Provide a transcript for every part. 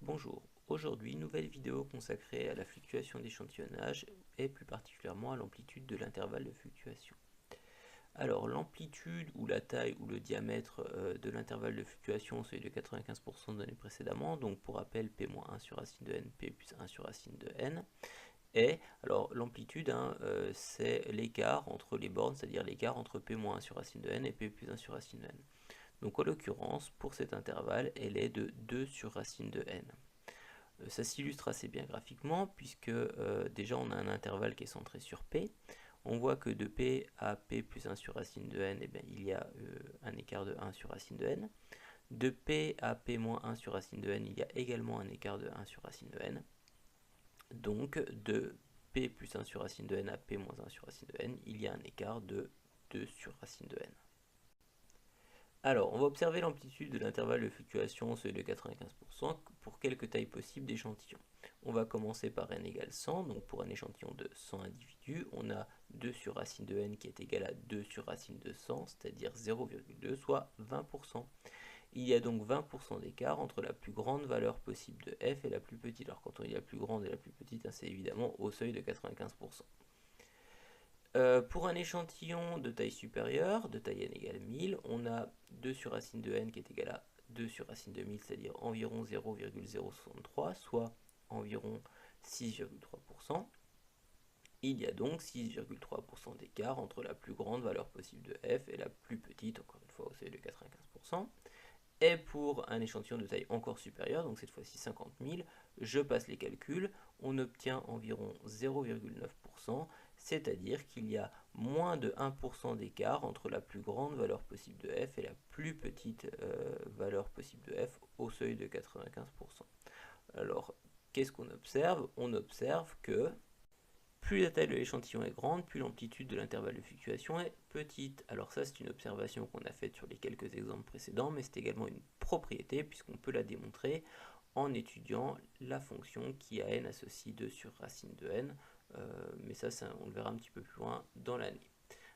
Bonjour, aujourd'hui nouvelle vidéo consacrée à la fluctuation d'échantillonnage et plus particulièrement à l'amplitude de l'intervalle de fluctuation. Alors l'amplitude ou la taille ou le diamètre de l'intervalle de fluctuation, c'est de 95% donné précédemment, donc pour rappel P-1 sur racine de n, P plus 1 sur racine de n. Et alors l'amplitude, c'est l'écart entre les bornes, c'est-à-dire l'écart entre P-1 sur racine de n et P plus 1 sur racine de n. Donc en l'occurrence, pour cet intervalle, elle est de 2 sur racine de n. Ça s'illustre assez bien graphiquement puisque déjà on a un intervalle qui est centré sur P. On voit que de P à P plus 1 sur racine de n, il y a un écart de 1 sur racine de n. De P à P moins 1 sur racine de n, il y a également un écart de 1 sur racine de n. Donc de P plus 1 sur racine de n à P moins 1 sur racine de n, il y a un écart de 2 sur racine de n. Alors, on va observer l'amplitude de l'intervalle de fluctuation, celui de 95%, pour quelques tailles possibles d'échantillons. On va commencer par n égale 100, donc pour un échantillon de 100 individus, on a 2 sur racine de n qui est égal à 2 sur racine de 100, c'est-à-dire 0,2, soit 20%. Il y a donc 20% d'écart entre la plus grande valeur possible de f et la plus petite. Alors quand on dit la plus grande et la plus petite, c'est évidemment au seuil de 95%. Pour un échantillon de taille supérieure, de taille n égale 1000, on a 2 sur racine de n qui est égal à 2 sur racine de 1000, c'est-à-dire environ 0,063, soit environ 6,3%. Il y a donc 6,3% d'écart entre la plus grande valeur possible de f et la plus petite, encore une fois au seuil de 95%. Et pour un échantillon de taille encore supérieure, donc cette fois-ci 50 000, je passe les calculs, on obtient environ 0,9%, c'est-à-dire qu'il y a moins de 1% d'écart entre la plus grande valeur possible de f et la plus petite valeur possible de f au seuil de 95%. Alors, qu'est-ce qu'on observe? On observe que plus la taille de l'échantillon est grande, plus l'amplitude de l'intervalle de fluctuation est petite. Alors ça, c'est une observation qu'on a faite sur les quelques exemples précédents, mais c'est également une propriété, puisqu'on peut la démontrer en étudiant la fonction qui a n associe 2 sur racine de n, mais ça, on le verra un petit peu plus loin dans l'année.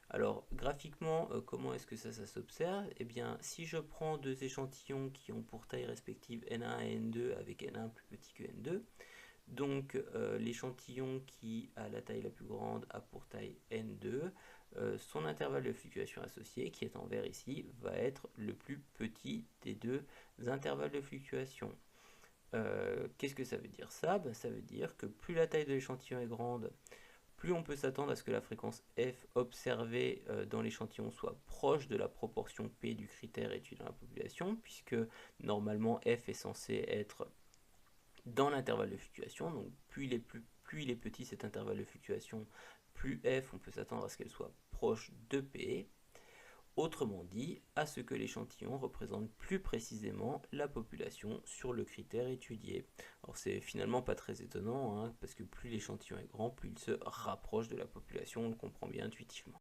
Alors, graphiquement, comment est-ce que ça s'observe? Eh bien, si je prends deux échantillons qui ont pour taille respective n1 et n2 avec n1 plus petit que n2, donc l'échantillon qui a la taille la plus grande a pour taille n2, son intervalle de fluctuation associé, qui est en vert ici, va être le plus petit des deux intervalles de fluctuation. Qu'est-ce que ça veut dire ça? Ça veut dire que plus la taille de l'échantillon est grande, plus on peut s'attendre à ce que la fréquence f observée dans l'échantillon soit proche de la proportion p du critère étudié dans la population, puisque normalement f est censé être dans l'intervalle de fluctuation, donc plus il est petit cet intervalle de fluctuation, plus f, on peut s'attendre à ce qu'elle soit proche de p. Autrement dit, à ce que l'échantillon représente plus précisément la population sur le critère étudié. Alors c'est finalement pas très étonnant, parce que plus l'échantillon est grand, plus il se rapproche de la population, on le comprend bien intuitivement.